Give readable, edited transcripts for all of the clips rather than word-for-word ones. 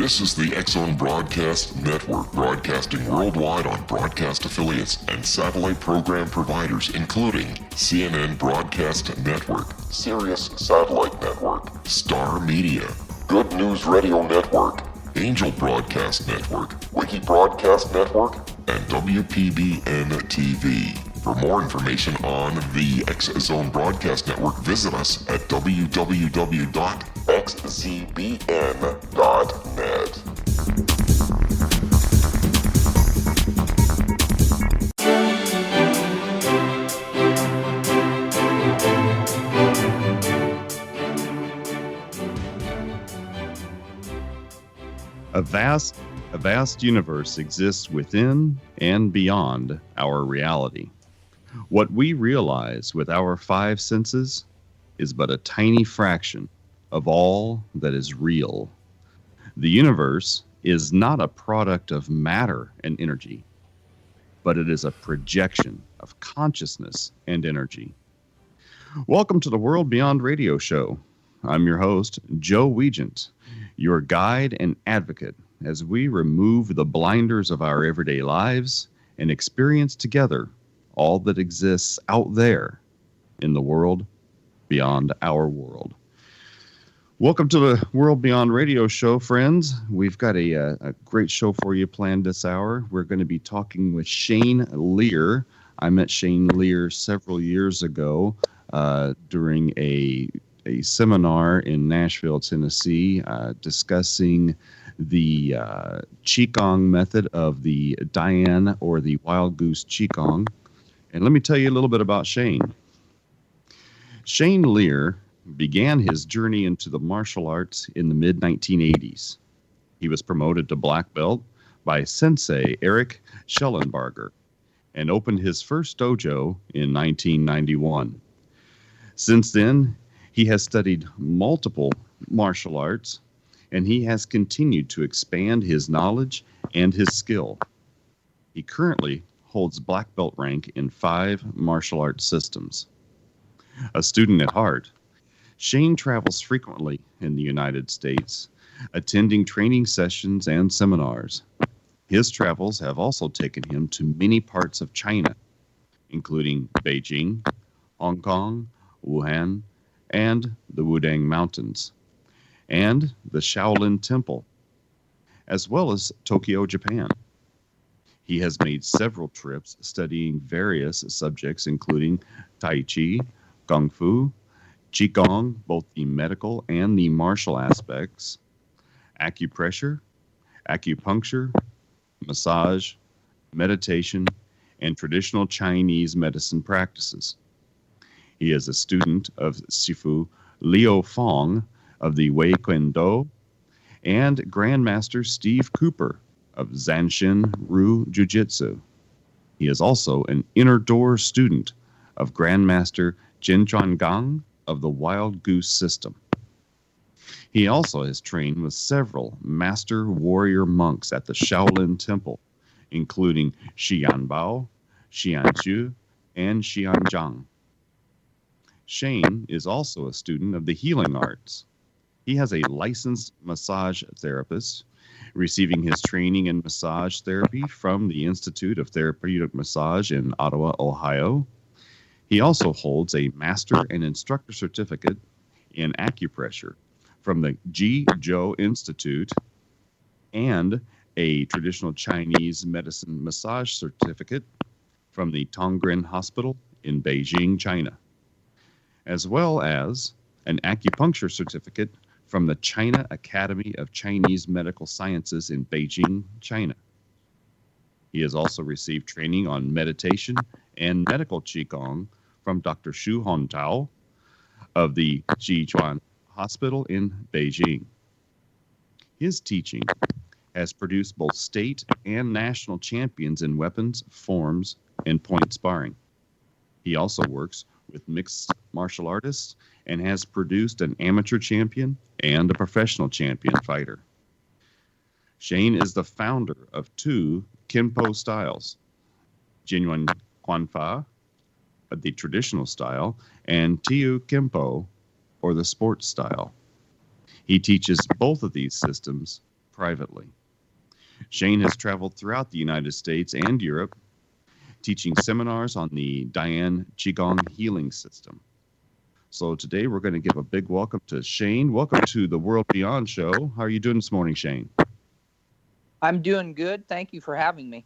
This is the X-Zone Broadcast Network, broadcasting worldwide on broadcast affiliates and satellite program providers, including CNN Broadcast Network, Sirius Satellite Network, Star Media, Good News Radio Network, Angel Broadcast Network, Wiki Broadcast Network, and WPBN TV. For more information on the X-Zone Broadcast Network, visit us at www.xzbn.net. A vast universe exists within and beyond our reality. What we realize with our five senses is but a tiny fraction of all that is real. The universe is not a product of matter and energy, but it is a projection of consciousness and energy. Welcome to the World Beyond Radio Show. I'm your host, Joe Weigant, your guide and advocate as we remove the blinders of our everyday lives and experience together all that exists out there in the world beyond our world. Welcome to the World Beyond Radio Show, friends. We've got a great show for you planned this hour. We're going to be talking with Shane Lear. I met Shane Lear several years ago during a seminar in Nashville, Tennessee, discussing the Qigong method of the Dian or the Wild Goose Qigong. And let me tell you a little bit about Shane. Shane Lear began his journey into the martial arts in the mid-1980s. He was promoted to black belt by Sensei Eric Schellenberger and opened his first dojo in 1991. Since then, he has studied multiple martial arts, and he has continued to expand his knowledge and his skill. He currently holds black belt rank in 5 martial arts systems. A student at heart, Shane travels frequently in the United States, attending training sessions and seminars. His travels have also taken him to many parts of China, including Beijing, Hong Kong, Wuhan, and the Wudang Mountains, and the Shaolin Temple, as well as Tokyo, Japan. He has made several trips studying various subjects, including Tai Chi, Kung Fu, Qigong, both the medical and the martial aspects, acupressure, acupuncture, massage, meditation, and traditional Chinese medicine practices. He is a student of Sifu Liu Fong of the Weigant and Grandmaster Steve Cooper of Zanshin Ryu Jiu-Jitsu. He is also an inner door student of Grandmaster Jin Chuan Gang of the Wild Goose system. He also has trained with several master warrior monks at the Shaolin Temple, including Xianbao, Xianxu, and Xianzhang. Shane is also a student of the healing arts. He has a licensed massage therapist, receiving his training in massage therapy from the Institute of Therapeutic Massage in Ottawa, Ohio. He also holds a master and instructor certificate in acupressure from the Ji-Zhou Institute and a traditional Chinese medicine massage certificate from the Tongren Hospital in Beijing, China, as well as an acupuncture certificate from the China Academy of Chinese Medical Sciences in Beijing, China. He has also received training on meditation and medical Qigong from Dr. Xu Hontao of the Jichuan Hospital in Beijing. His teaching has produced both state and national champions in weapons, forms, and point sparring. He also works with mixed martial artists and has produced an amateur champion and a professional champion fighter. Shane is the founder of 2 Kenpo styles, Jinyuan Kwanfa, the traditional style, and Tiu Kenpo, or the sports style. He teaches both of these systems privately. Shane has traveled throughout the United States and Europe, teaching seminars on the Dian Qigong healing system. So today we're going to give a big welcome to Shane. Welcome to the World Beyond Show. How are you doing this morning, Shane? I'm doing good. Thank you for having me.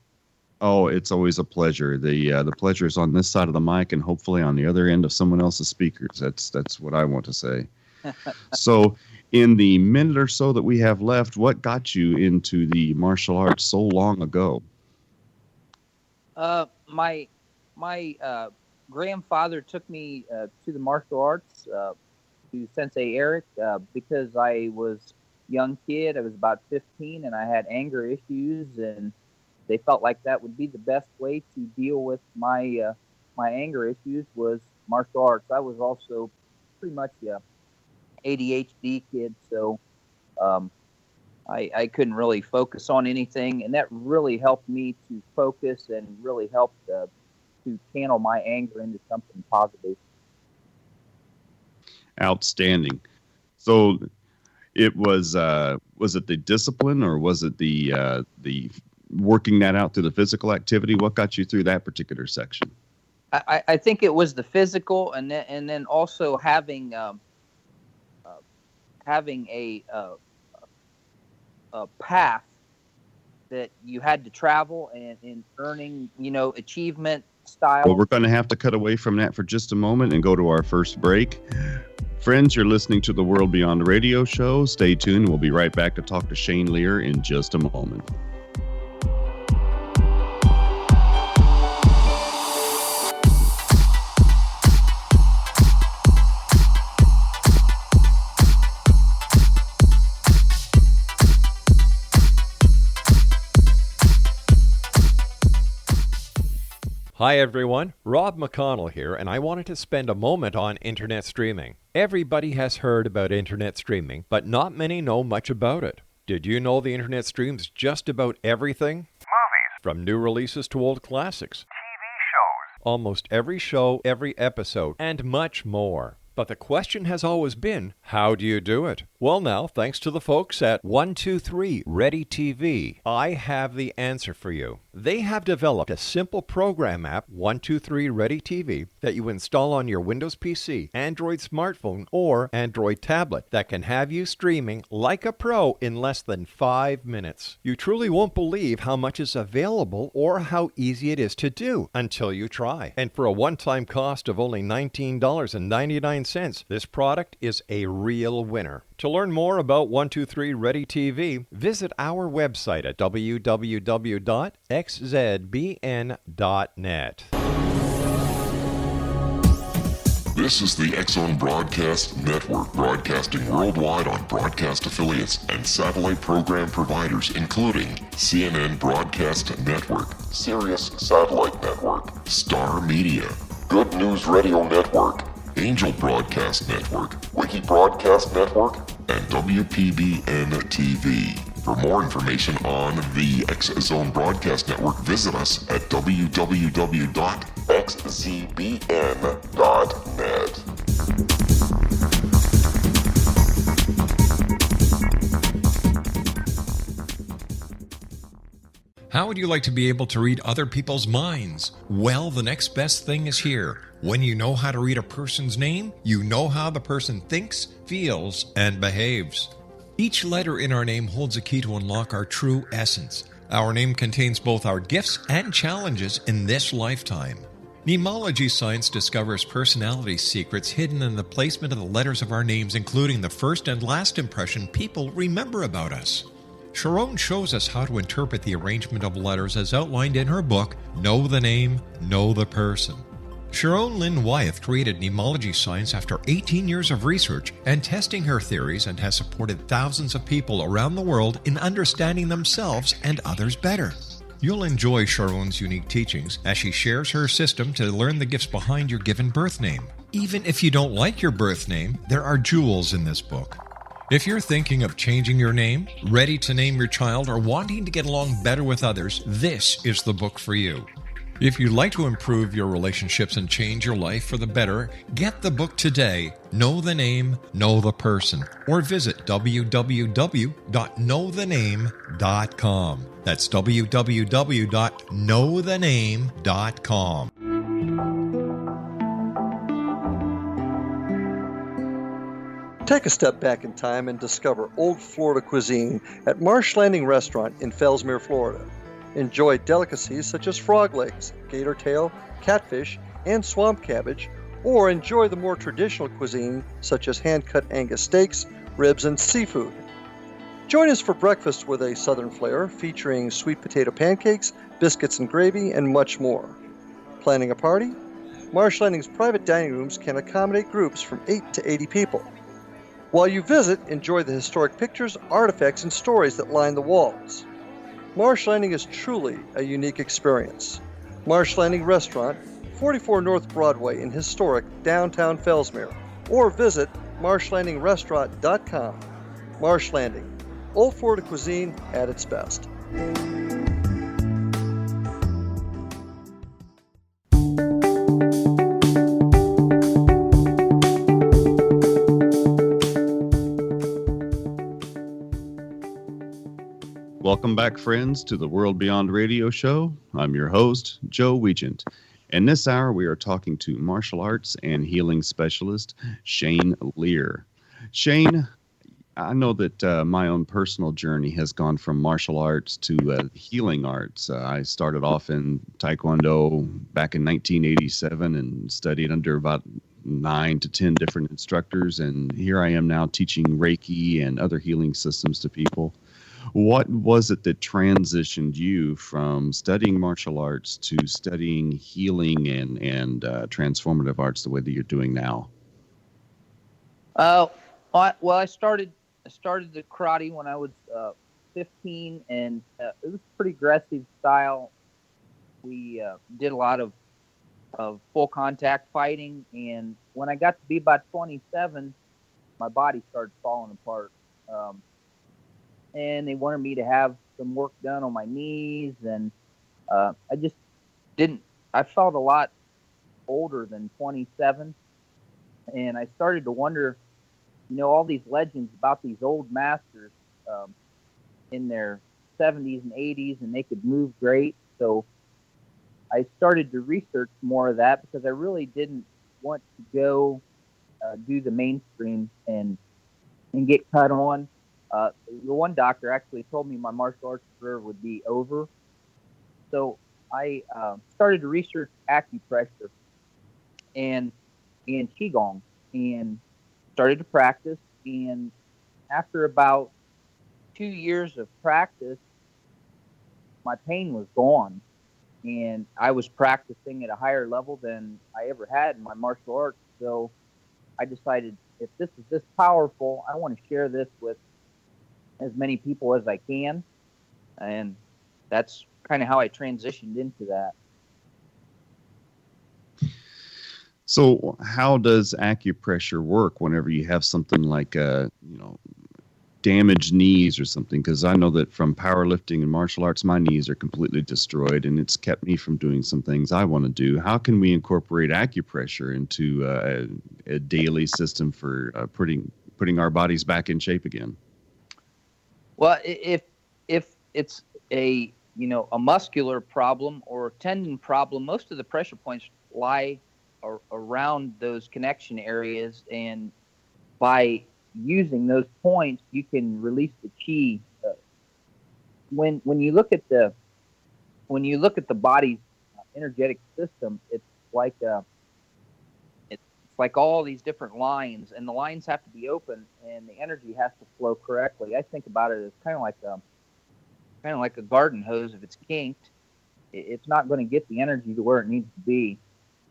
Oh, it's always a pleasure. The pleasure is on this side of the mic and hopefully on the other end of someone else's speakers. That's what I want to say. So in the minute or so that we have left, what got you into the martial arts so long ago? My grandfather took me to the martial arts, to Sensei Eric, because I was a young kid. I was about 15 and I had anger issues, and they felt like that would be the best way to deal with my anger issues was martial arts. I was also pretty much a ADHD kid, so I couldn't really focus on anything, and that really helped me to focus and really helped to channel my anger into something positive. Outstanding. So it was it the discipline, or was it the working that out through the physical activity? What got you through that particular section? I think it was the physical, and then also having a path that you had to travel and earning, achievement style. Well, we're going to have to cut away from that for just a moment and go to our first break. Friends, you're listening to the World Beyond Radio Show. Stay tuned. We'll be right back to talk to Shane Lear in just a moment. Hi everyone, Rob McConnell here, and I wanted to spend a moment on internet streaming. Everybody has heard about internet streaming, but not many know much about it. Did you know the internet streams just about everything? Movies. From new releases to old classics. TV shows. Almost every show, every episode, and much more. But the question has always been, how do you do it? Well now, thanks to the folks at 123 Ready TV, I have the answer for you. They have developed a simple program app, 123 Ready TV, that you install on your Windows PC, Android smartphone, or Android tablet that can have you streaming like a pro in less than 5 minutes. You truly won't believe how much is available or how easy it is to do until you try. And for a one-time cost of only $19.99, this product is a real winner. To learn more about 123 Ready TV, visit our website at www.xzbn.net. This is the X-Zone Broadcast Network, broadcasting worldwide on broadcast affiliates and satellite program providers, including CNN Broadcast Network, Sirius Satellite Network, Star Media, Good News Radio Network, Angel Broadcast Network, Wiki Broadcast Network, and WPBN TV. For more information on the X-Zone Broadcast Network, visit us at www.xzbn.net. How would you like to be able to read other people's minds? Well, the next best thing is here. When you know how to read a person's name, you know how the person thinks, feels, and behaves. Each letter in our name holds a key to unlock our true essence. Our name contains both our gifts and challenges in this lifetime. Mnemology science discovers personality secrets hidden in the placement of the letters of our names, including the first and last impression people remember about us. Sharon shows us how to interpret the arrangement of letters as outlined in her book, Know the Name, Know the Person. Sharon Lynn Wyeth created mnemology science after 18 years of research and testing her theories, and has supported thousands of people around the world in understanding themselves and others better. You'll enjoy Sharon's unique teachings as she shares her system to learn the gifts behind your given birth name. Even if you don't like your birth name, there are jewels in this book. If you're thinking of changing your name, ready to name your child, or wanting to get along better with others, this is the book for you. If you'd like to improve your relationships and change your life for the better, get the book today, Know the Name, Know the Person, or visit www.knowthename.com. That's www.knowthename.com. Take a step back in time and discover old Florida cuisine at Marsh Landing Restaurant in Fellsmere, Florida. Enjoy delicacies such as frog legs, gator tail, catfish, and swamp cabbage, or enjoy the more traditional cuisine such as hand-cut Angus steaks, ribs, and seafood. Join us for breakfast with a southern flair featuring sweet potato pancakes, biscuits and gravy, and much more. Planning a party? Marsh Landing's private dining rooms can accommodate groups from 8 to 80 people. While you visit, enjoy the historic pictures, artifacts, and stories that line the walls. Marsh Landing is truly a unique experience. Marsh Landing Restaurant, 44 North Broadway in historic downtown Fellsmere, or visit marshlandingrestaurant.com. Marsh Landing, old Florida cuisine at its best. Welcome back, friends, to the World Beyond Radio Show. I'm your host, Joe Weigant. And this hour, we are talking to martial arts and healing specialist, Shane Lear. Shane, I know that my own personal journey has gone from martial arts to healing arts. I started off in Taekwondo back in 1987 and studied under about 9 to 10 different instructors. And here I am now teaching Reiki and other healing systems to people. What was it that transitioned you from studying martial arts to studying healing and transformative arts the way that you're doing now? Well, I started the karate when I was 15, and it was pretty aggressive style. We did a lot of full contact fighting, and when I got to be about 27, my body started falling apart. And they wanted me to have some work done on my knees, and I just didn't. I felt a lot older than 27, and I started to wonder, all these legends about these old masters in their 70s and 80s, and they could move great. So I started to research more of that because I really didn't want to go do the mainstream and get cut on. The one doctor actually told me my martial arts career would be over. So I started to research acupressure and qigong and started to practice. And after about 2 years of practice, my pain was gone. And I was practicing at a higher level than I ever had in my martial arts. So I decided, if this is this powerful, I want to share this with as many people as I can, and that's kind of how I transitioned into that. So how does acupressure work whenever you have something like damaged knees or something? Because I know that from powerlifting and martial arts, my knees are completely destroyed, and it's kept me from doing some things I want to do. How can we incorporate acupressure into a daily system for putting our bodies back in shape again? Well, if it's a muscular problem or tendon problem, most of the pressure points lie around those connection areas, and by using those points, you can release the chi. When you look at the body's energetic system, it's like all these different lines, and the lines have to be open, and the energy has to flow correctly. I think about it as kind of like a garden hose. If it's kinked, it's not going to get the energy to where it needs to be.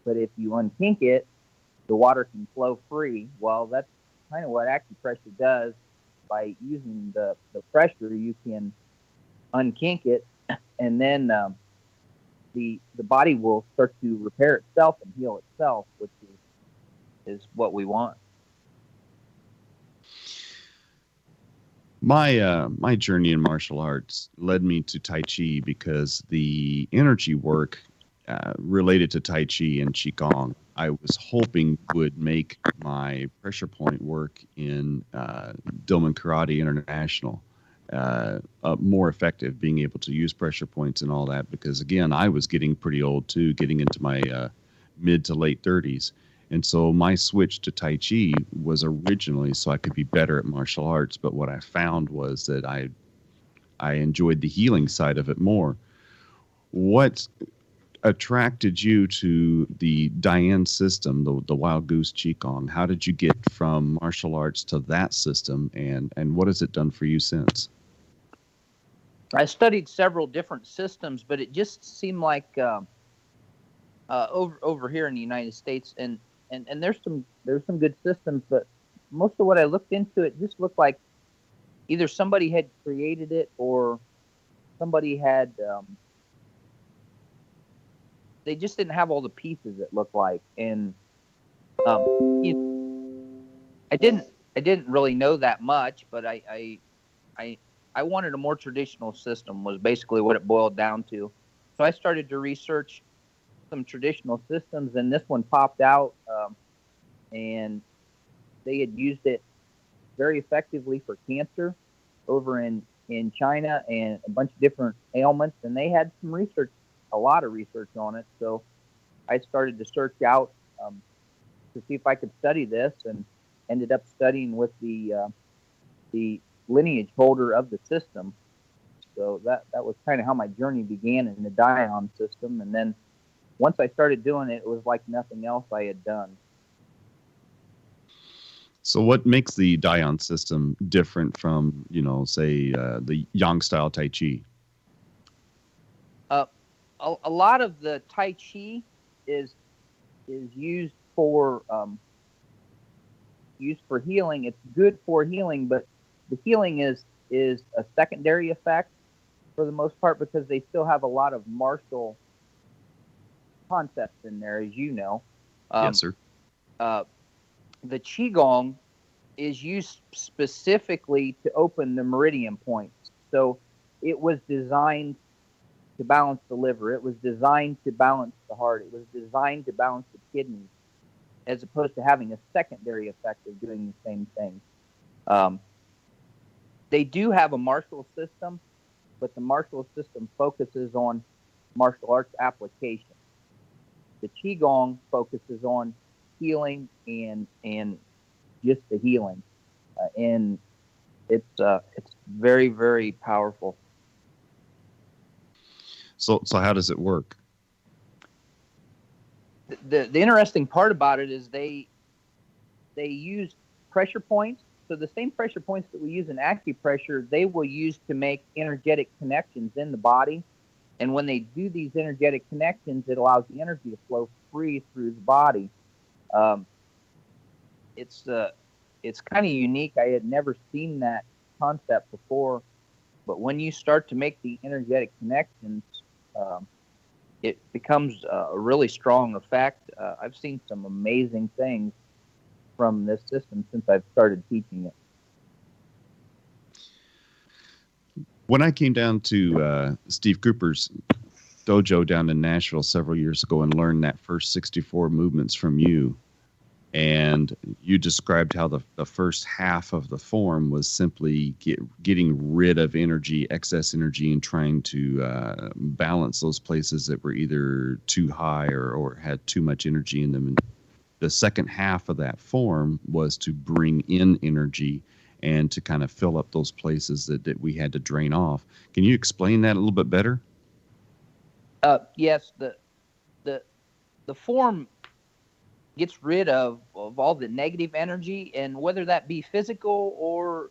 But if you unkink it, the water can flow free. Well, that's kind of what acupressure does. By using the pressure, you can unkink it, and then the body will start to repair itself and heal itself, which is what we want. My journey in martial arts led me to Tai Chi because the energy work related to Tai Chi and Qigong, I was hoping would make my pressure point work in Dillman Karate International more effective, being able to use pressure points and all that. Because again, I was getting pretty old too, getting into my mid to late 30s. And so my switch to Tai Chi was originally so I could be better at martial arts. But what I found was that I enjoyed the healing side of it more. What attracted you to the Diane system, the Wild Goose Qigong? How did you get from martial arts to that system, and what has it done for you since? I studied several different systems, but it just seemed like over here in the United States, and there's some good systems, but most of what I looked into, it just looked like either somebody had created it or somebody had they just didn't have all the pieces, it looked like. And I didn't really know that much, but I wanted a more traditional system, was basically what it boiled down to. So I started to research some traditional systems, and this one popped out, and they had used it very effectively for cancer over in China and a bunch of different ailments, and they had some research, a lot of research on it. So I started to search out to see if I could study this, and ended up studying with the lineage holder of the system. So that was kind of how my journey began in the Dion system. And then once I started doing it, it was like nothing else I had done. So what makes the Dion system different from, say, the Yang style Tai Chi? A lot of the Tai Chi is used for healing. It's good for healing, but the healing is a secondary effect for the most part, because they still have a lot of martial concepts in there, as you know. Yes, sir. The Qigong is used specifically to open the meridian points. So it was designed to balance the liver. It was designed to balance the heart. It was designed to balance the kidneys, as opposed to having a secondary effect of doing the same thing. They do have a martial system, but the martial system focuses on martial arts application. The Qigong focuses on healing and just the healing, and it's very, very powerful. So how does it work? The interesting part about it is they use pressure points. So the same pressure points that we use in acupressure, they will use to make energetic connections in the body. And when they do these energetic connections, it allows the energy to flow free through the body. It's kind of unique. I had never seen that concept before. But when you start to make the energetic connections, it becomes a really strong effect. I've seen some amazing things from this system since I've started teaching it. When I came down to Steve Cooper's dojo down in Nashville several years ago and learned that first 64 movements from you, and you described how the first half of the form was simply getting rid of energy, excess energy, and trying to balance those places that were either too high or had too much energy in them. And the second half of that form was to bring in energy and to kind of fill up those places that we had to drain off. Can you explain that a little bit better? Yes, the form gets rid of all the negative energy, and whether that be physical or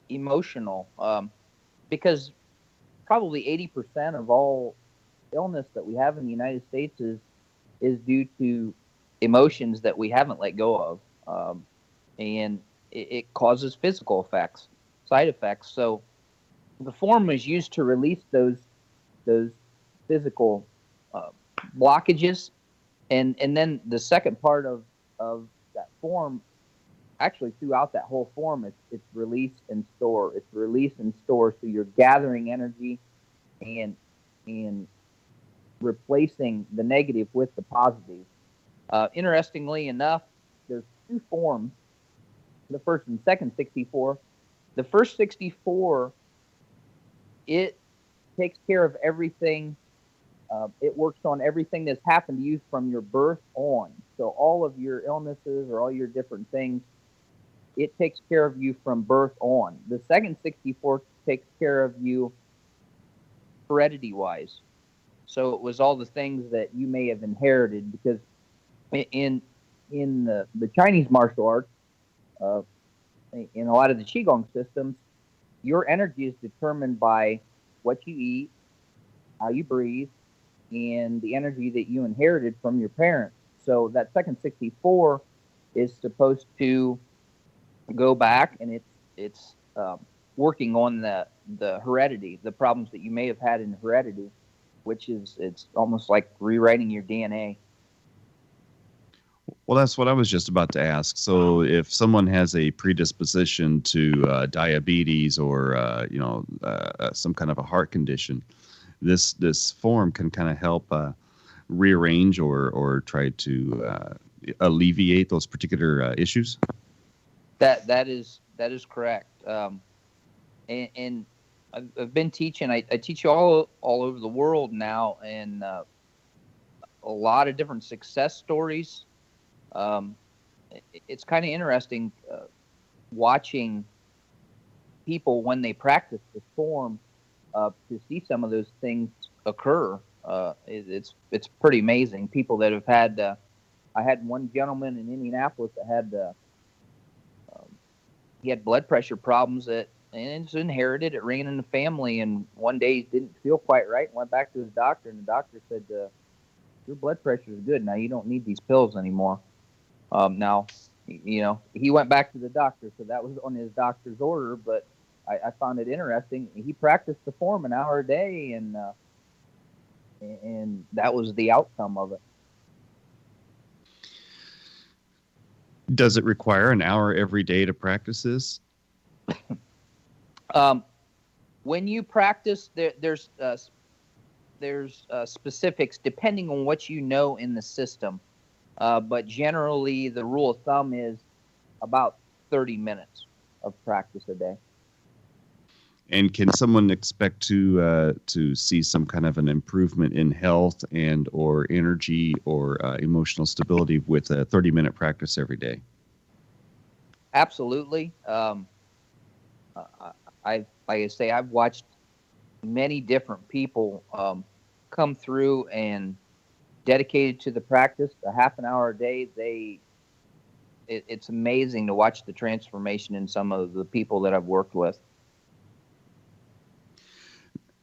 emotional, because probably 80% of all illness that we have in the United States is due to emotions that we haven't let go of, and it causes physical effects, side effects. So the form is used to release those physical blockages, and then the second part of that form, actually throughout that whole form, it's release and store. It's release and store. So you're gathering energy and replacing the negative with the positive. Interestingly enough, there's two forms, the first and second 64. The first 64, it takes care of everything. It works on everything that's happened to you from your birth on. So all of your illnesses or all your different things, it takes care of you from birth on. The second 64 takes care of you heredity-wise. So it was all the things that you may have inherited, because in the Chinese martial arts, in a lot of the Qigong systems, your energy is determined by what you eat, how you breathe, and the energy that you inherited from your parents. So that second 64 is supposed to go back, and it's working on the heredity, the problems that you may have had in heredity, which is, it's almost like rewriting your DNA. Well, that's what I was just about to ask. So, if someone has a predisposition to diabetes or some kind of a heart condition, this form can kind of help rearrange or try to alleviate those particular issues. That is correct. And I've been teaching. I teach all over the world now, and a lot of different success stories. It's kind of interesting watching people when they practice the form to see some of those things occur. It's pretty amazing. People that have had, I had one gentleman in Indianapolis that had he had blood pressure problems and it's inherited. It ran in the family, and one day he didn't feel quite right and went back to his doctor, and the doctor said, your blood pressure is good now. You don't need these pills anymore. Now, he went back to the doctor, so that was on his doctor's order, but I found it interesting. He practiced the form an hour a day, and that was the outcome of it. Does it require an hour every day to practice this? When you practice, there's specifics depending on what you know in the system. But generally, the rule of thumb is about 30 minutes of practice a day. And can someone expect to see some kind of an improvement in health and or energy or emotional stability with a 30-minute practice every day? Absolutely. Like I say, I've watched many different people come through and dedicated to the practice, a half an hour a day. It's amazing to watch the transformation in some of the people that I've worked with.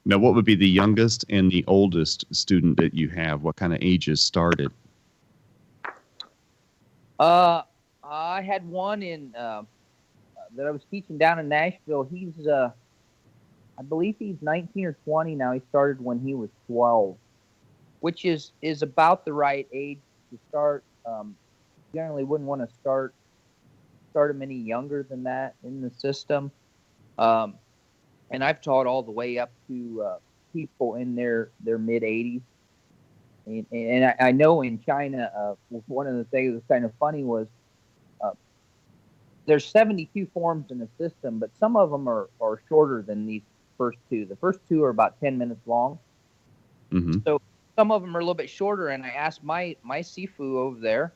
Now, what would be the youngest and the oldest student that you have? What kind of ages started? I had one that I was teaching down in Nashville. He's, I believe he's 19 or 20 now. He started when he was 12, which is about the right age to start. Generally wouldn't want to start them any younger than that in the system. And I've taught all the way up to people in their mid 80s. And I know in China, one of the things that's kind of funny was there's 72 forms in the system, but some of them are shorter than these first two. The first two are about 10 minutes long. Mm-hmm. So some of them are a little bit shorter. And I asked my Sifu over there,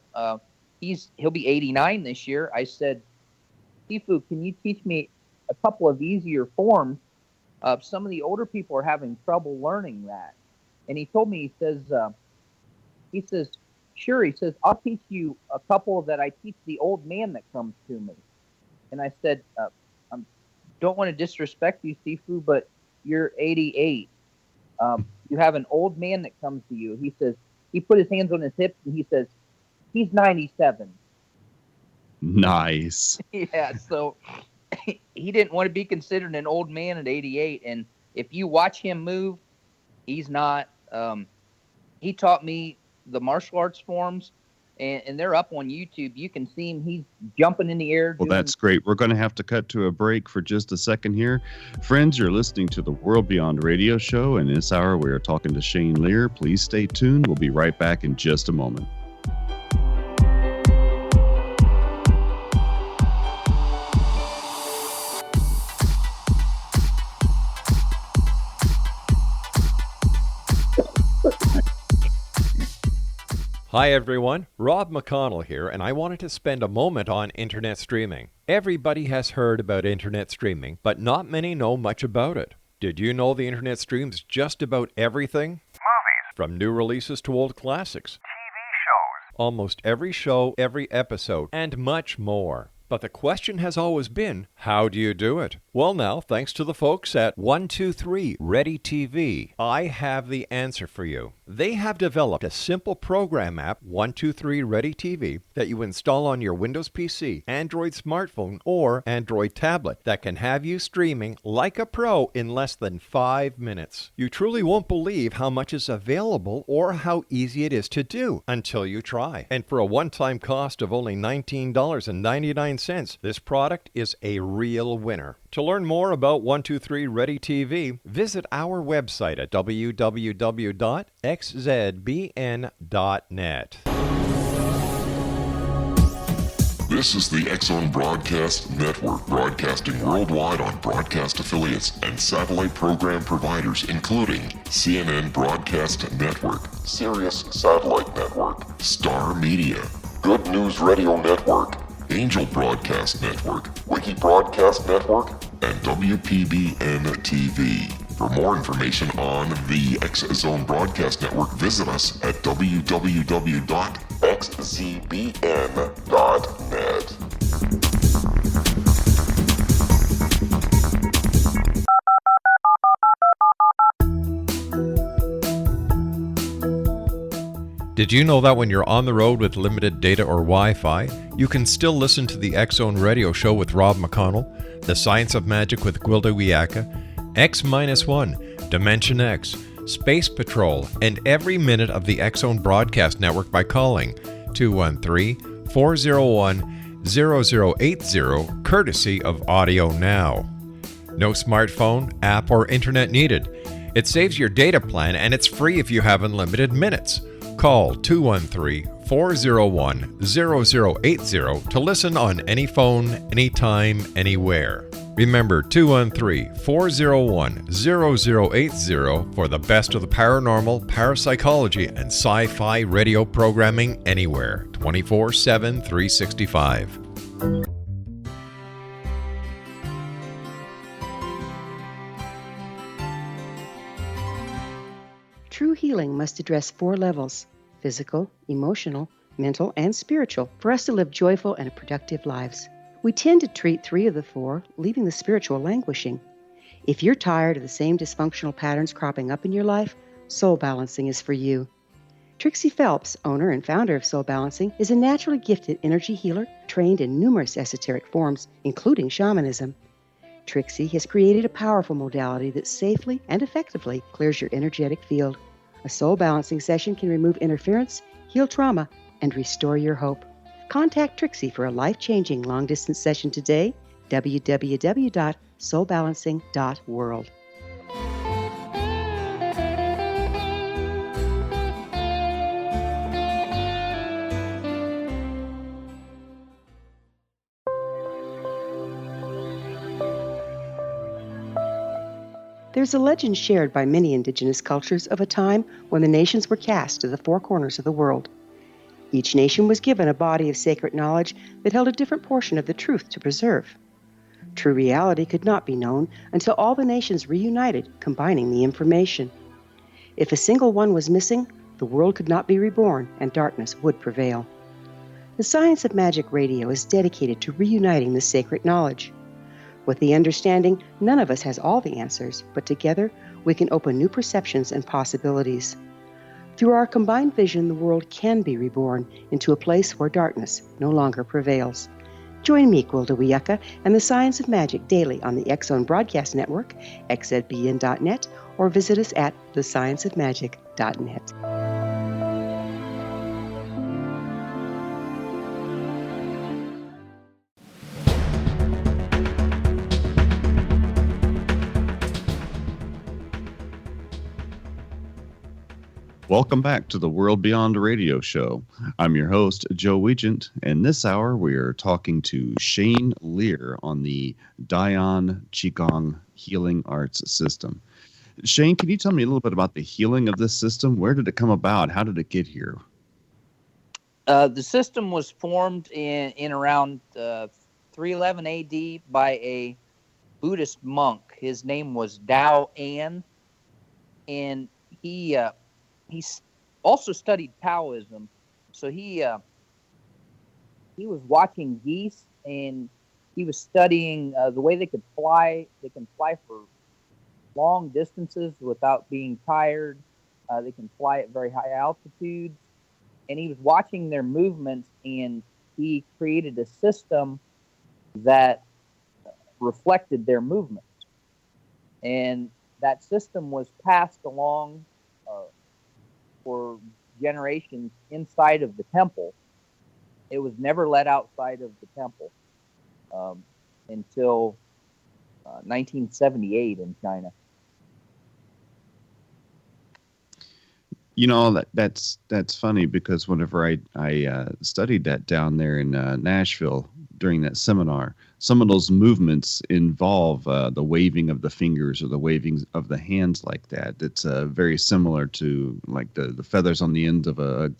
he'll be 89 this year. I said, Sifu, can you teach me a couple of easier forms? Some of the older people are having trouble learning that. And he told me, he says, sure. He says, I'll teach you a couple that I teach the old man that comes to me. And I said, I don't want to disrespect you, Sifu, but you're 88. You have an old man that comes to you. He says, he put his hands on his hips and he says, he's 97. Nice. Yeah, so he didn't want to be considered an old man at 88. And if you watch him move, he's not. He taught me the martial arts forms, and they're up on YouTube. You can see him. He's jumping in the air. Well, that's great. We're going to have to cut to a break for just a second here. Friends, you're listening to the World Beyond Radio Show, and this hour we are talking to Shane Lear. Please stay tuned. We'll be right back in just a moment. Hi everyone, Rob McConnell here, and I wanted to spend a moment on internet streaming. Everybody has heard about internet streaming, but not many know much about it. Did you know the internet streams just about everything? Movies, From new releases to old classics. TV shows, Almost every show, every episode, and much more. But the question has always been, how do you do it? Well now, thanks to the folks at 123 Ready TV, I have the answer for you. They have developed a simple program app, 123 Ready TV, that you install on your Windows PC, Android smartphone, or Android tablet that can have you streaming like a pro in less than 5 minutes. You truly won't believe how much is available or how easy it is to do until you try. And for a one-time cost of only $19.99, this product is a real winner. To learn more about 123 Ready TV, visit our website at www.xzbn.net. This is the X-Zone Broadcast Network, broadcasting worldwide on broadcast affiliates and satellite program providers, including CNN Broadcast Network, Sirius Satellite Network, Star Media, Good News Radio Network, Angel Broadcast Network, Wiki Broadcast Network, and WPBN TV. For more information on the X-Zone Broadcast Network, visit us at www.xzbn.net. Did you know that when you're on the road with limited data or Wi-Fi, you can still listen to the X-Zone Radio Show with Rob McConnell, The Science of Magic with Gwilda Wiyaka, X-1, Dimension X, Space Patrol, and every minute of the X-Zone Broadcast Network by calling 213-401-0080, courtesy of Audio Now. No smartphone, app, or internet needed. It saves your data plan and it's free if you have unlimited minutes. Call 213-401-0080 to listen on any phone, anytime, anywhere. Remember 213-401-0080 for the best of the paranormal, parapsychology, and sci-fi radio programming anywhere, 24/7, 365. True healing must address 4 levels: physical, emotional, mental, and spiritual, for us to live joyful and productive lives. We tend to treat 3 of the 4, leaving the spiritual languishing. If you're tired of the same dysfunctional patterns cropping up in your life, Soul Balancing is for you. Trixie Phelps, owner and founder of Soul Balancing, is a naturally gifted energy healer trained in numerous esoteric forms, including shamanism. Trixie has created a powerful modality that safely and effectively clears your energetic field. A Soul Balancing session can remove interference, heal trauma, and restore your hope. Contact Trixie for a life-changing long-distance session today, www.soulbalancing.world. There's a legend shared by many indigenous cultures of a time when the nations were cast to the 4 corners of the world. Each nation was given a body of sacred knowledge that held a different portion of the truth to preserve. True reality could not be known until all the nations reunited, combining the information. If a single one was missing, the world could not be reborn and darkness would prevail. The Science of Magic Radio is dedicated to reuniting the sacred knowledge. With the understanding, none of us has all the answers, but together we can open new perceptions and possibilities. Through our combined vision, the world can be reborn into a place where darkness no longer prevails. Join me, Gwilda Wiyaka, and the Science of Magic daily on the X-Zone Broadcast Network, xzbn.net, or visit us at thescienceofmagic.net. Welcome back to the World Beyond Radio Show. I'm your host, Joe Weigant, and this hour we are talking to Shane Lear on the Dian Qigong Healing Arts System. Shane, can you tell me a little bit about the healing of this system? Where did it come about? How did it get here? The system was formed in around 311 AD by a Buddhist monk. His name was Dao An, and he also studied Taoism. So he was watching geese, and he was studying the way they could fly. They can fly for long distances without being tired. They can fly at very high altitudes. And he was watching their movements, and he created a system that reflected their movements. And that system was passed along for generations inside of the temple. It was never let outside of the temple until 1978 in China. You know, that's funny because whenever I studied that down there in Nashville during that seminar, some of those movements involve the waving of the fingers or the waving of the hands like that. It's very similar to like the feathers on the end of a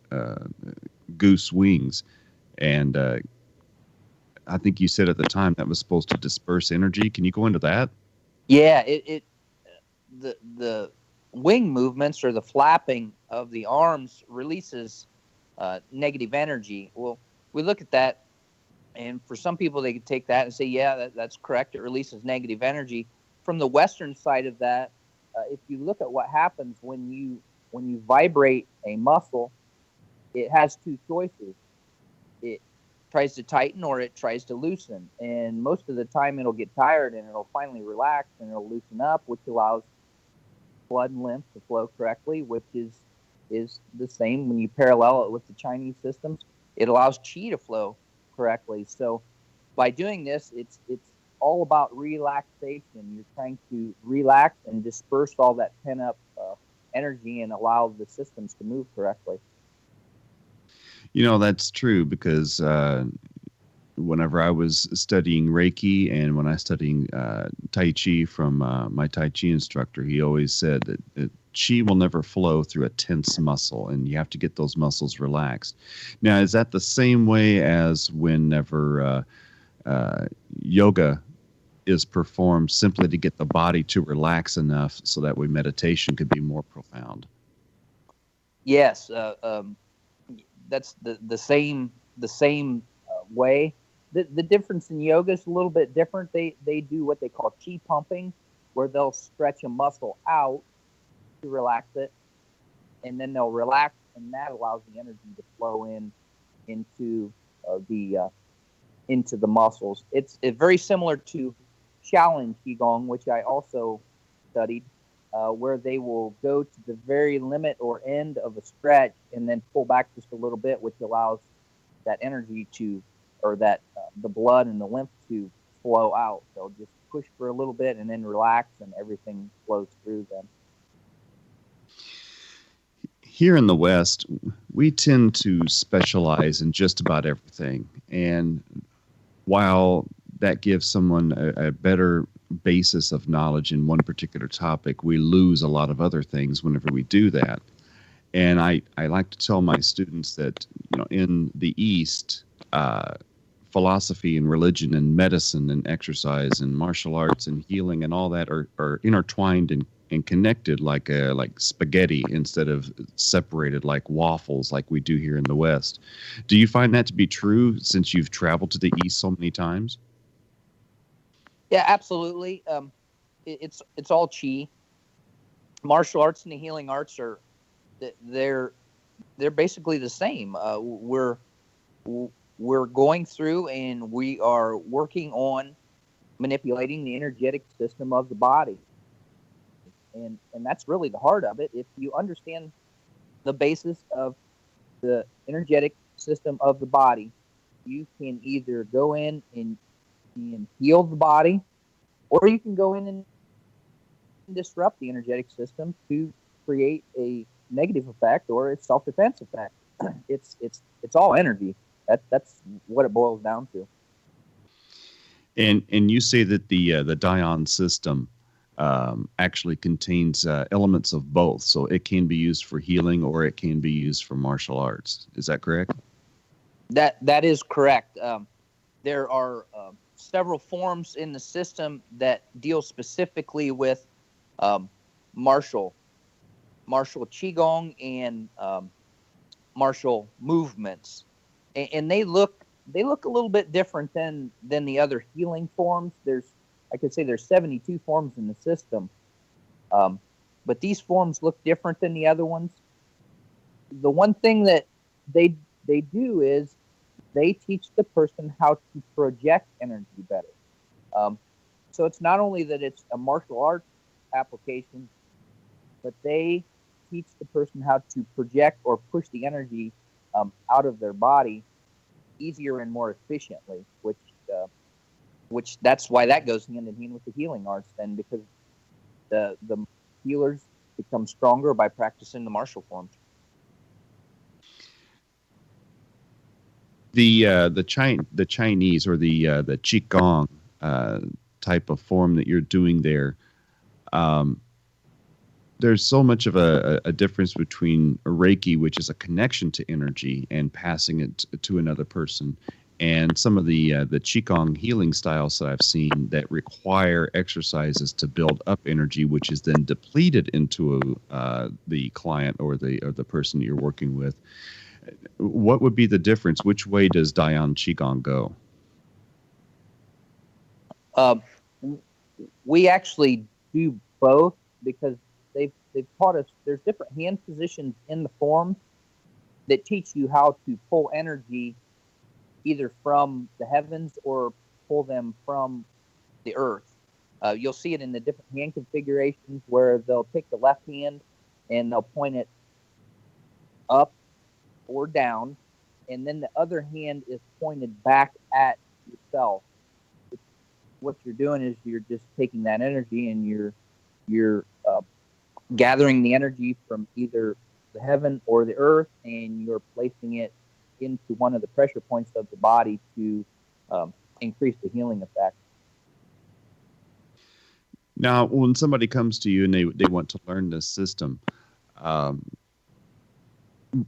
goose wings. And I think you said at the time that was supposed to disperse energy. Can you go into that? Yeah, the wing movements or the flapping of the arms releases negative energy. Well, we look at that, and for some people, they could take that and say, yeah, that's correct. It releases negative energy. From the Western side of that, if you look at what happens when you vibrate a muscle, it has two choices. It tries to tighten or it tries to loosen. And most of the time, it'll get tired and it'll finally relax and it'll loosen up, which allows blood and lymph to flow correctly, which is the same when you parallel it with the Chinese systems. It allows qi to flow correctly. So by doing this, it's all about relaxation. You're trying to relax and disperse all that pent up energy and allow the systems to move correctly. You know, that's true because whenever I was studying Reiki and when I was studying Tai Chi from my Tai Chi instructor, he always said that Qi will never flow through a tense muscle, and you have to get those muscles relaxed. Now, is that the same way as whenever yoga is performed simply to get the body to relax enough so that way meditation could be more profound? Yes, that's the same way. The difference in yoga is a little bit different. They do what they call qi pumping, where they'll stretch a muscle out to relax it, and then they'll relax, and that allows the energy to flow into the muscles. It's very similar to Shaolin Qigong, which I also studied, where they will go to the very limit or end of a stretch and then pull back just a little bit, which allows that energy the blood and the lymph to flow out. They'll just push for a little bit and then relax, and everything flows through them. Here in the West, we tend to specialize in just about everything. And while that gives someone a better basis of knowledge in one particular topic, we lose a lot of other things whenever we do that. And I like to tell my students that, you know, in the East, philosophy and religion and medicine and exercise and martial arts and healing and all that are intertwined and connected like spaghetti instead of separated like waffles like we do here in the West. Do you find that to be true since you've traveled to the East so many times? Yeah, absolutely. It's all qi. Martial arts and the healing arts they're basically the same. We're going through and we are working on manipulating the energetic system of the body. And that's really the heart of it. If you understand the basis of the energetic system of the body, you can either go in and heal the body, or you can go in and disrupt the energetic system to create a negative effect or it's self-defense effect. It's all energy. That's what it boils down to. And you say that the Dion system actually contains elements of both, so it can be used for healing or it can be used for martial arts. Is that correct? That is correct. There are several forms in the system that deal specifically with martial qigong and martial movements, and they look a little bit different than the other healing forms. I could say there's 72 forms in the system, but these forms look different than the other ones. The one thing that they do is they teach the person how to project energy better. So it's not only that it's a martial arts application, but they teach the person how to project or push the energy out of their body easier and more efficiently, which that's why that goes hand in hand with the healing arts then, because the healers become stronger by practicing the martial forms. The Chinese or the Qigong type of form that you're doing there, there's so much of a difference between Reiki, which is a connection to energy and passing it to another person, and some of the Qigong healing styles that I've seen that require exercises to build up energy, which is then depleted into the client or the person that you're working with. What would be the difference? Which way does Dion Qigong go? We actually do both because they've taught us there's different hand positions in the form that teach you how to pull energy either from the heavens or pull them from the earth. You'll see it in the different hand configurations where they'll take the left hand and they'll point it up or down, and then the other hand is pointed back at yourself. What you're doing is you're just taking that energy and you're gathering the energy from either the heaven or the earth, and you're placing it into one of the pressure points of the body to increase the healing effect. Now, when somebody comes to you and they want to learn this system,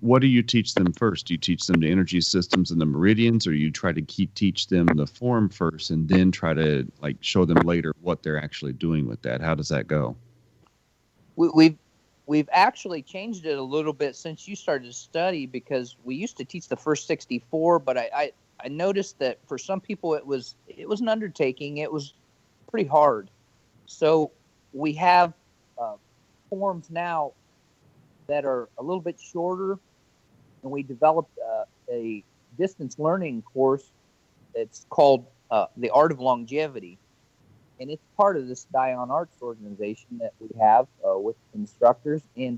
what do you teach them first? Do you teach them the energy systems and the meridians, or you try to teach them the form first and then try to show them later what they're actually doing with that? How does that go? We've actually changed it a little bit since you started to study, because we used to teach the first 64, but I noticed that for some people it was an undertaking. It was pretty hard. So we have forms now that are a little bit shorter, and we developed a distance learning course. It's called The Art of Longevity, and it's part of this Dion Arts organization that we have with instructors in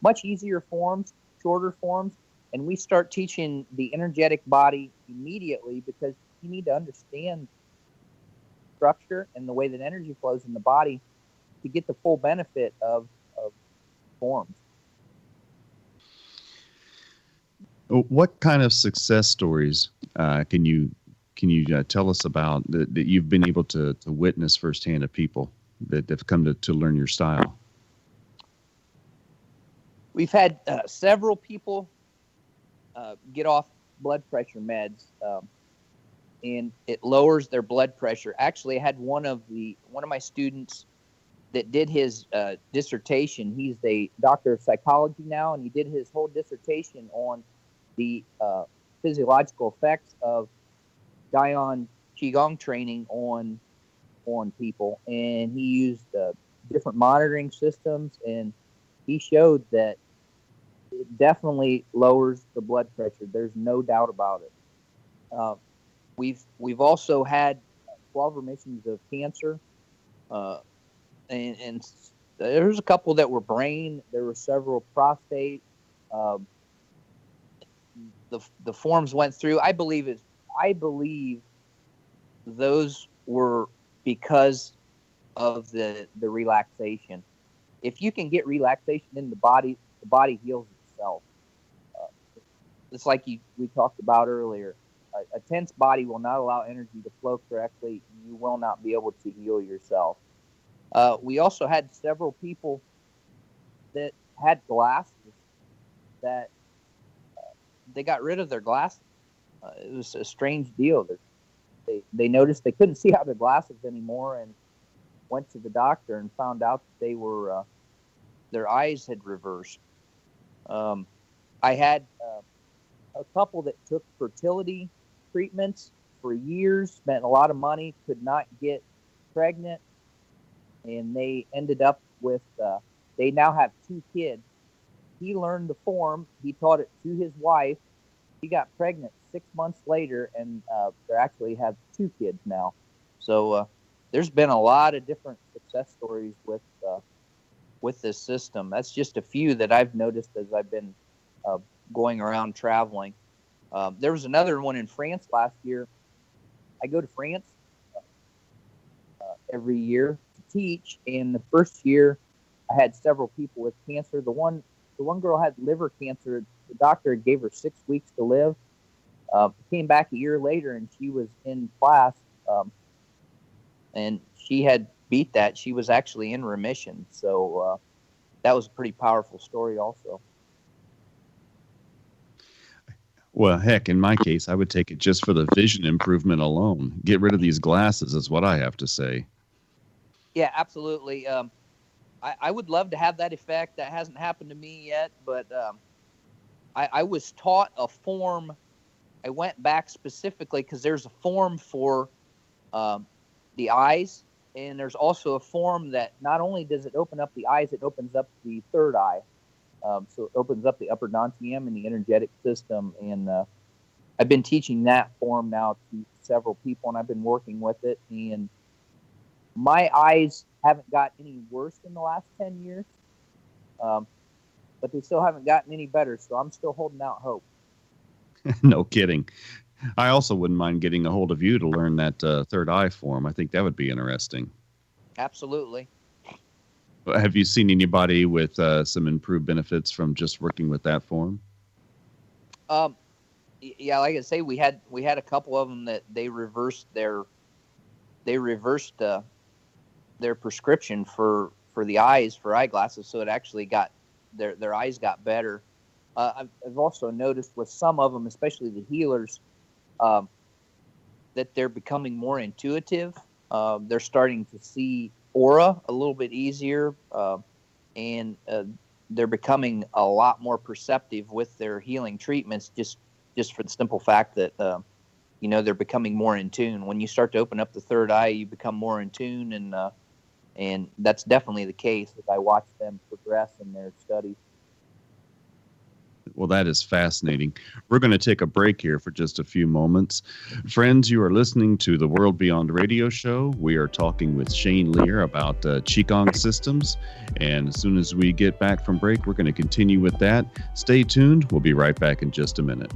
much easier forms, shorter forms, and we start teaching the energetic body immediately, because you need to understand structure and the way that energy flows in the body to get the full benefit of forms. What kind of success stories can you tell us about that you've been able to witness firsthand of people that have come to learn your style? We've had several people get off blood pressure meds, and it lowers their blood pressure. Actually, I had one of my students that did his dissertation. He's a doctor of psychology now, and he did his whole dissertation on the physiological effects of Dion Qigong training on people, and he used different monitoring systems, and he showed that it definitely lowers the blood pressure. There's no doubt about it. We've also had 12 remissions of cancer, and there's a couple that were brain. There were several prostate. The forms went through. I believe those were because of the relaxation. If you can get relaxation in the body, the body heals itself. It's like we talked about earlier. A tense body will not allow energy to flow correctly. You will not be able to heal yourself. We also had several people that had glasses that they got rid of their glasses. It was a strange deal. They noticed they couldn't see out of their glasses anymore and went to the doctor and found out that they were their eyes had reversed. I had a couple that took fertility treatments for years, spent a lot of money, could not get pregnant, and they ended up with, they now have 2 kids. He learned the form, he taught it to his wife, he got pregnant 6 months later, and they actually have 2 kids now. So there's been a lot of different success stories with this system. That's just a few that I've noticed as I've been going around traveling. There was another one in France last year. I go to France every year to teach, and the first year I had several people with cancer. The one girl had liver cancer. The doctor gave her 6 weeks to live. Came back a year later, and she was in class, and she had beat that. She was actually in remission. So that was a pretty powerful story also. Well, heck, in my case, I would take it just for the vision improvement alone. Get rid of these glasses is what I have to say. Yeah, absolutely. I would love to have that effect. That hasn't happened to me yet, but I was taught a form. I went back specifically because there's a form for the eyes, and there's also a form that not only does it open up the eyes, it opens up the third eye. So it opens up the upper dantium and the energetic system. And I've been teaching that form now to several people, and I've been working with it. And my eyes haven't got any worse in the last 10 years, but they still haven't gotten any better. So I'm still holding out hope. No kidding. I also wouldn't mind getting a hold of you to learn that third eye form. I think that would be interesting. Absolutely. Have you seen anybody with some improved benefits from just working with that form? Yeah, like I say, we had a couple of them that they reversed their prescription for the eyes, for eyeglasses, so it actually got their eyes got better. I've also noticed with some of them, especially the healers, that they're becoming more intuitive. They're starting to see aura a little bit easier, and they're becoming a lot more perceptive with their healing treatments, just for the simple fact that they're becoming more in tune. When you start to open up the third eye, you become more in tune, and that's definitely the case as I watch them progress in their studies. Well, that is fascinating. We're going to take a break here for just a few moments. Friends, you are listening to the World Beyond Radio Show. We are talking with Shane Lear about Qigong systems. And as soon as we get back from break, we're going to continue with that. Stay tuned. We'll be right back in just a minute.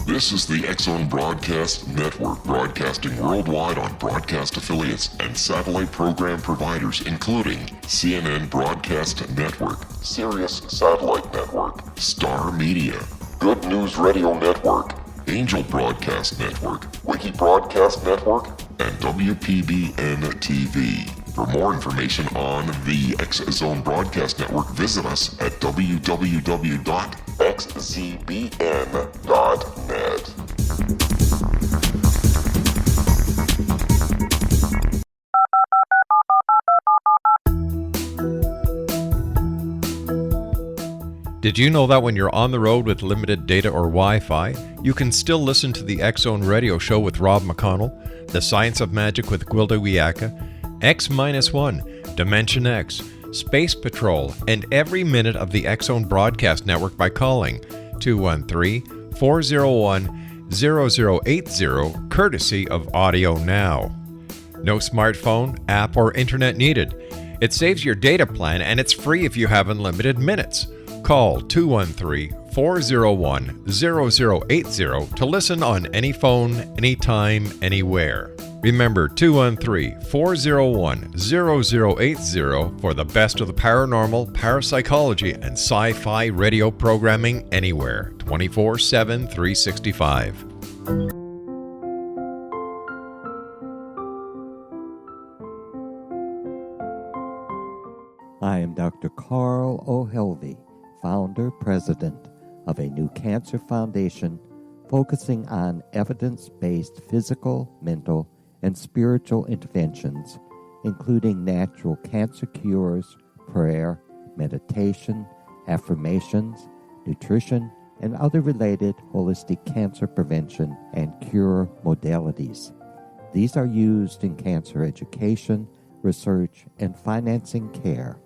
This is the X-Zone Broadcast Network, broadcasting worldwide on broadcast affiliates and satellite program providers, including CNN Broadcast Network, Sirius Satellite Network, Star Media, Good News Radio Network, Angel Broadcast Network, Wiki Broadcast Network, and WPBN TV. For more information on the X-Zone Broadcast Network, visit us at www.xzbn.net. Did you know that when you're on the road with limited data or Wi-Fi, you can still listen to the X-Zone Radio Show with Rob McConnell, The Science of Magic with Gwilda Wiyaka, X-1, Dimension X, Space Patrol, and every minute of the X-Zone Broadcast Network by calling 213-401-0080, courtesy of Audio Now. No smartphone, app, or internet needed. It saves your data plan and it's free if you have unlimited minutes. Call 213-401-0080 to listen on any phone, anytime, anywhere. Remember 213-401-0080 for the best of the paranormal, parapsychology, and sci-fi radio programming anywhere, 24/7, 365. I am Dr. Carl O'Helvey, founder, president of a new cancer foundation focusing on evidence-based physical, mental, and spiritual interventions, including natural cancer cures, prayer, meditation, affirmations, nutrition, and other related holistic cancer prevention and cure modalities. These are used in cancer education, research, and financing care.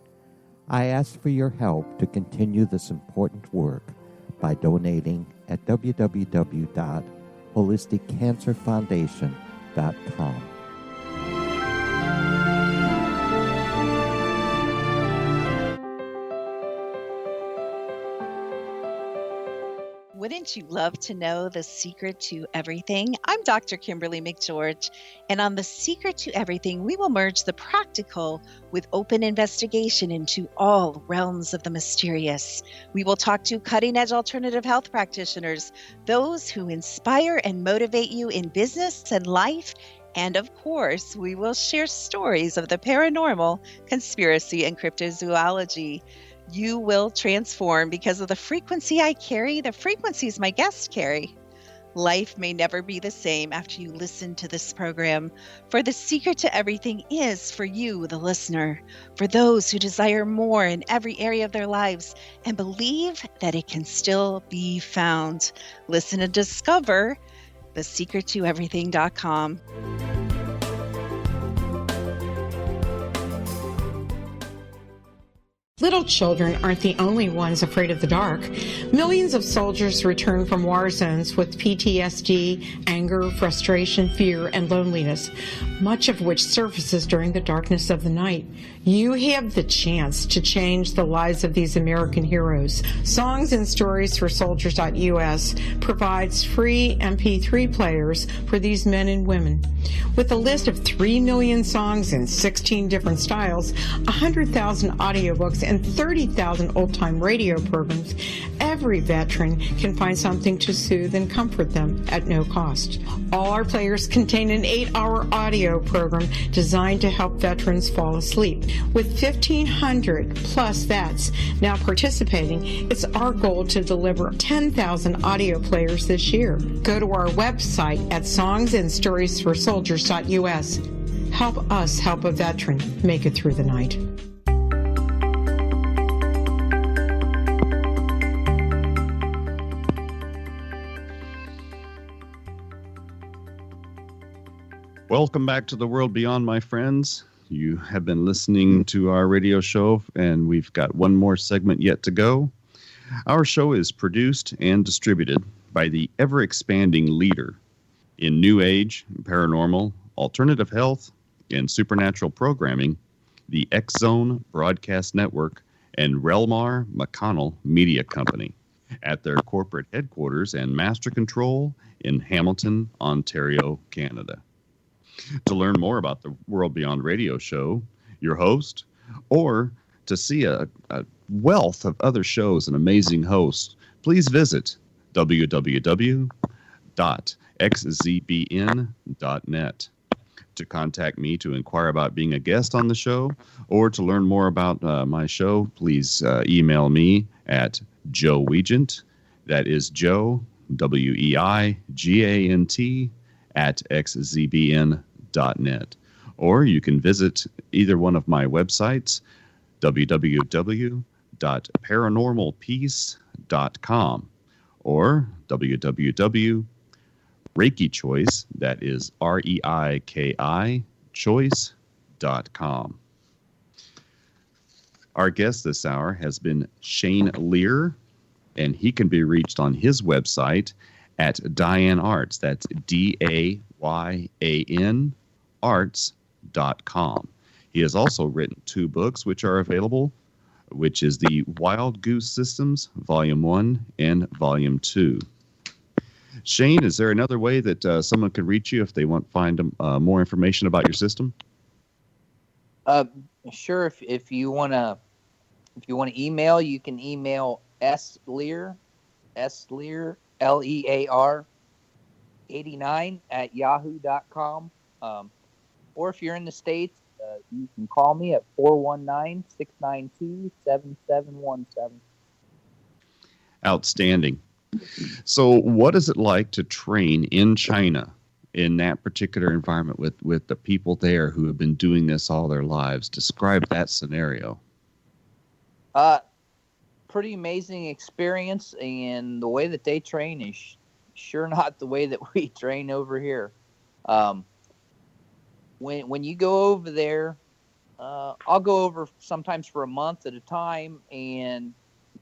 I ask for your help to continue this important work by donating at www.holisticcancerfoundation.com. Wouldn't you love to know the secret to everything? I'm Dr. Kimberly McGeorge, and on The Secret to Everything, we will merge the practical with open investigation into all realms of the mysterious. We will talk to cutting-edge alternative health practitioners, those who inspire and motivate you in business and life, and of course, we will share stories of the paranormal, conspiracy, and cryptozoology. You will transform because of the frequency I carry, the frequencies my guests carry. Life may never be the same after you listen to this program, for the secret to everything is for you, the listener, for those who desire more in every area of their lives and believe that it can still be found. Listen and discover thesecrettoeverything.com. Little children aren't the only ones afraid of the dark. Millions of soldiers return from war zones with PTSD, anger, frustration, fear, and loneliness, much of which surfaces during the darkness of the night. You have the chance to change the lives of these American heroes. Songs and Stories for Soldiers.us provides free MP3 players for these men and women. With a list of 3 million songs in 16 different styles, 100,000 audiobooks, and 30,000 old-time radio programs, every veteran can find something to soothe and comfort them at no cost. All our players contain an 8-hour audio program designed to help veterans fall asleep. With 1,500 plus vets now participating, it's our goal to deliver 10,000 audio players this year. Go to our website at songsandstoriesforsoldiers.us. Help us help a veteran make it through the night. Welcome back to the World Beyond, my friends. You have been listening to our radio show, and we've got one more segment yet to go. Our show is produced and distributed by the ever-expanding leader in New Age, paranormal, alternative health, and supernatural programming, the X-Zone Broadcast Network and REL-MAR McConnell Media Company, at their corporate headquarters and master control in Hamilton, Ontario, Canada. To learn more about the World Beyond radio show, your host, or to see a wealth of other shows and amazing hosts, please visit www.xzbn.net. To contact me to inquire about being a guest on the show, or to learn more about my show, please email me at Joe Weigant. That is Joe, Weigant, at xzbn.net. Or you can visit either one of my websites, www.paranormalpeace.com or www.reikichoice, that is REIKI, choice.com. Our guest this hour has been Shane Lear, and he can be reached on his website at Diane Arts. That's DAYAN Arts.com. Lear.com. He has also written 2 books which are available, which is the Wild Goose Systems, Volume 1 and Volume 2. Shane, is there another way that someone can reach you if they want to find more information about your system? Sure. If you want to email, you can email Lear Lear 89 at yahoo.com. Or if you're in the States, you can call me at 419-692-7717. Outstanding. So what is it like to train in China in that particular environment with the people there who have been doing this all their lives? Describe that scenario. Pretty amazing experience, and the way that they train is sure not the way that we train over here. When you go over there, I'll go over sometimes for a month at a time, and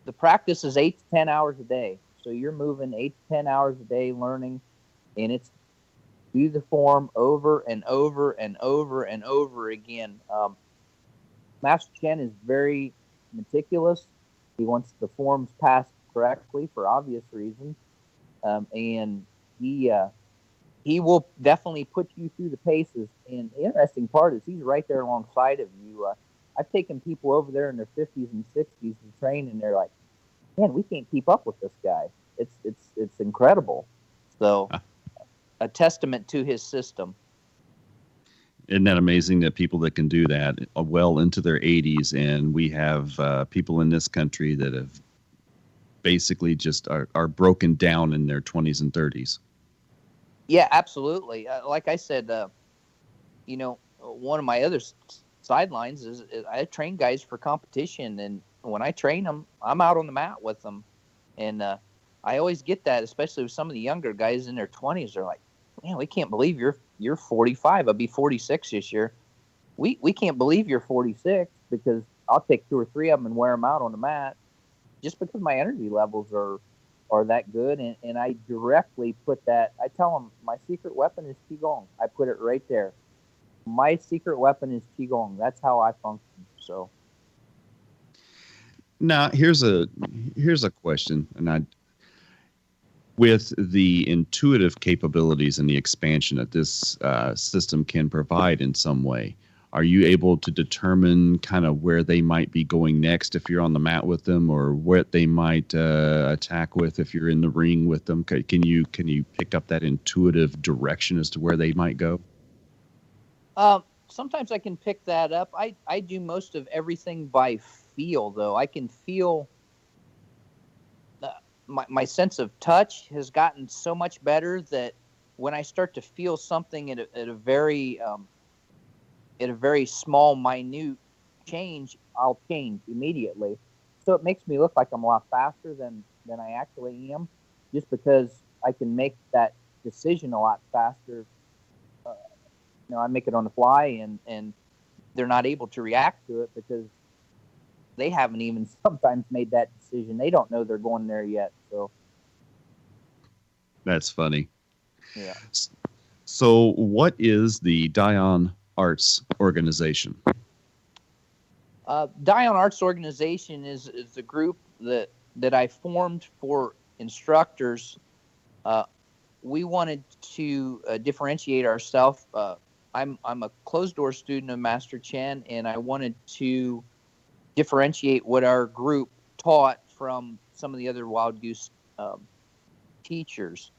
the practice is 8 to 10 hours a day. So you're moving 8 to 10 hours a day learning, and it's do the form over and over and over and over again. Master Chen is very meticulous. He wants the forms passed correctly for obvious reasons, and he will definitely put you through the paces. And the interesting part is he's right there alongside of you. I've taken people over there in their 50s and 60s to train, and they're like, "Man, we can't keep up with this guy. It's incredible." So, a testament to his system. Isn't that amazing that people that can do that well into their 80s, and we have people in this country that have basically just are broken down in their 20s and 30s. Yeah, absolutely. Like I said, one of my other sidelines is I train guys for competition, and when I train them, I'm out on the mat with them, and I always get that, especially with some of the younger guys in their 20s. They're like, "Man, we can't believe you're 45. I'll be 46 this year. We can't believe you're 46 because I'll take 2 or 3 of them and wear them out on the mat, just because my energy levels are that good." And I directly put that. I tell them my secret weapon is Qigong. I put it right there. My secret weapon is Qigong. That's how I function. So now here's a question, and with the intuitive capabilities and the expansion that this system can provide in some way, are you able to determine kind of where they might be going next if you're on the mat with them, or what they might attack with if you're in the ring with them? Can you pick up that intuitive direction as to where they might go? Sometimes I can pick that up. I do most of everything by feel, though. I can feel. My sense of touch has gotten so much better that when I start to feel something at a very small, minute change, I'll change immediately. So it makes me look like I'm a lot faster than I actually am, just because I can make that decision a lot faster. I make it on the fly, and they're not able to react to it because they haven't even sometimes made that decision. They don't know they're going there yet. So that's funny. Yeah. So what is the Dion Arts organization? Dion Arts organization is a group that I formed for instructors. We wanted to differentiate ourselves. I'm a closed door student of Master Chen, and I wanted to differentiate what our group taught from some of the other Wild Goose teachers.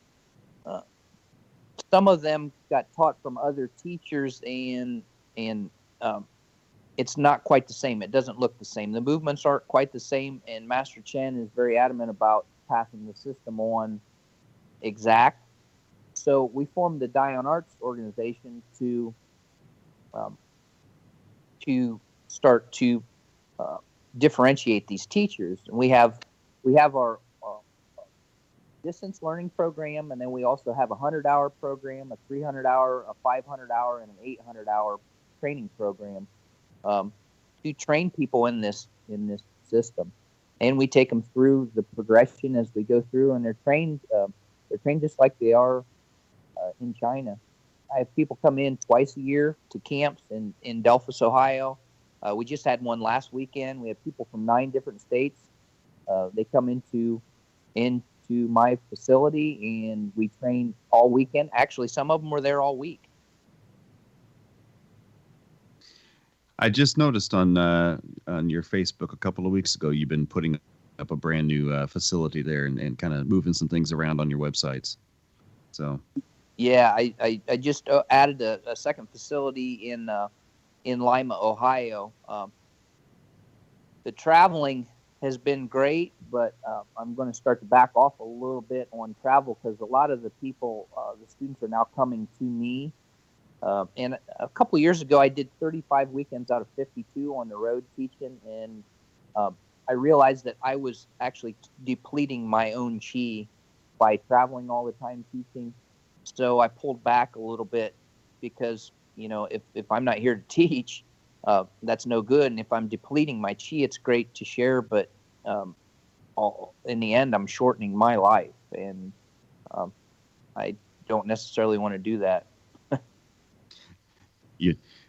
Some of them got taught from other teachers, and it's not quite the same. It doesn't look the same. The movements aren't quite the same, and Master Chen is very adamant about passing the system on exact. So we formed the Dion Arts organization to start to differentiate these teachers. And we have our distance learning program, and then we also have a 100-hour program, a 300-hour, a 500-hour, and an 800-hour training program to train people in this system. And we take them through the progression as we go through, and they're trained just like they are in China. I have people come in twice a year to camps in Delphus, Ohio. We just had one last weekend. We have people from 9 different states. They come into my facility, and we train all weekend. Actually, some of them were there all week. I just noticed on your Facebook a couple of weeks ago, you've been putting up a brand new facility there and kind of moving some things around on your websites. So, yeah, I just added a second facility in Lima, Ohio. The traveling has been great, but I'm going to start to back off a little bit on travel because a lot of the people, the students, are now coming to me. And a couple of years ago, I did 35 weekends out of 52 on the road teaching, and I realized that I was actually depleting my own chi by traveling all the time teaching. So I pulled back a little bit because, if I'm not here to teach, that's no good. And if I'm depleting my chi, it's great to share, but in the end, I'm shortening my life, and I don't necessarily want to do that.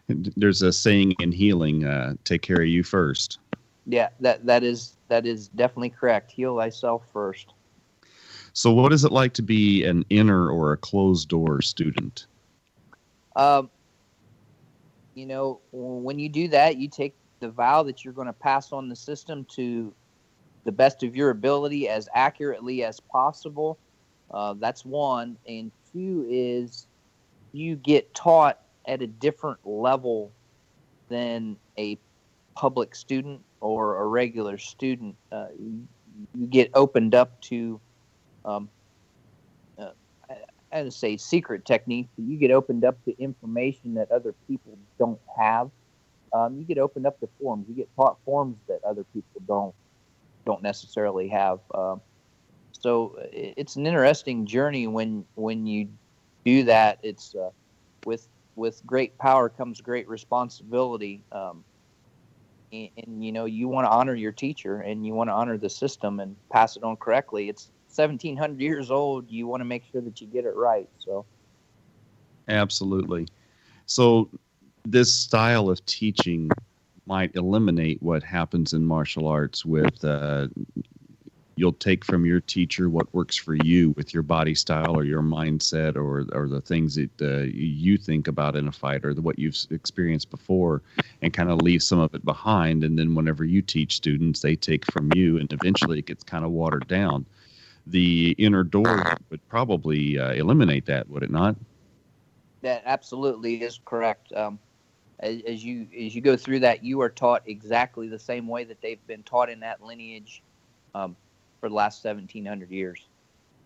There's a saying in healing, take care of you first. Yeah, that is definitely correct. Heal thyself first. So what is it like to be an inner or a closed door student? When you do that, you take the vow that you're going to pass on the system to the best of your ability as accurately as possible. That's one. And 2 is you get taught at a different level than a public student or a regular student. You get opened up to, I would say secret techniques, but you get opened up to information that other people don't have. You get opened up to forms. You get taught forms that other people don't necessarily have. So it's an interesting journey when you do that. It's with great power comes great responsibility. And you want to honor your teacher, and you want to honor the system and pass it on correctly. It's 1,700 years old. You want to make sure that you get it right. So, absolutely. So, this style of teaching might eliminate what happens in martial arts with you'll take from your teacher what works for you with your body style or your mindset or the things that you think about in a fight or what you've experienced before, and kind of leave some of it behind. And then whenever you teach students, they take from you, and eventually it gets kind of watered down. The inner door would probably eliminate that, would it not? That absolutely is correct. As you go through that, you are taught exactly the same way that they've been taught in that lineage for the last 1,700 years.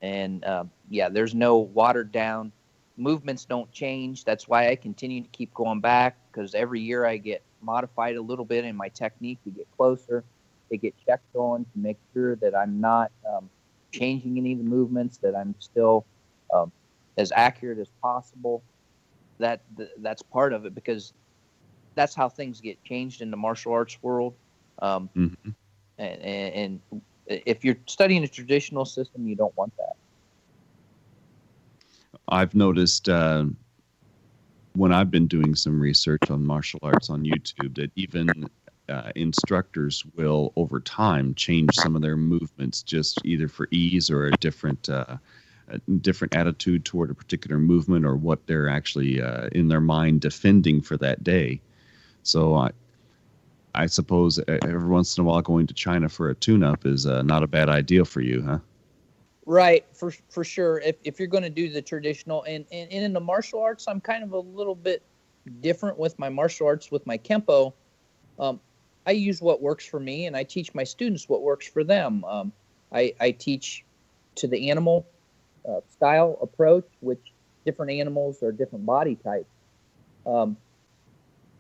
And there's no watered down. Movements don't change. That's why I continue to keep going back, because every year I get modified a little bit in my technique to get closer. They get checked on to make sure that I'm not changing any of the movements, that I'm still as accurate as possible. That's part of it, because that's how things get changed in the martial arts world. And if you're studying a traditional system, you don't want that. I've noticed when I've been doing some research on martial arts on YouTube that even instructors will, over time, change some of their movements just either for ease or a different attitude toward a particular movement, or what they're actually in their mind defending for that day. So I suppose every once in a while going to China for a tune-up is not a bad idea for you, huh? Right, for sure. If you're going to do the traditional, and in the martial arts, I'm kind of a little bit different with my martial arts. With my Kempo, I use what works for me, and I teach my students what works for them. I teach to the animal style approach, which different animals are different body types.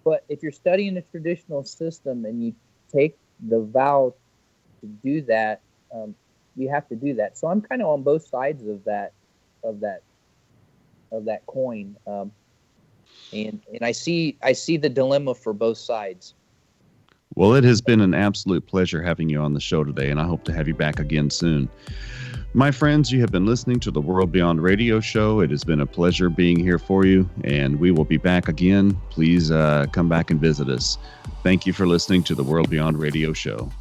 But if you're studying a traditional system and you take the vow to do that, you have to do that. So I'm kind of on both sides of that coin, and I see the dilemma for both sides. Well, it has been an absolute pleasure having you on the show today, and I hope to have you back again soon. My friends, you have been listening to the World Beyond Radio Show. It has been a pleasure being here for you, and we will be back again. Please come back and visit us. Thank you for listening to the World Beyond Radio Show.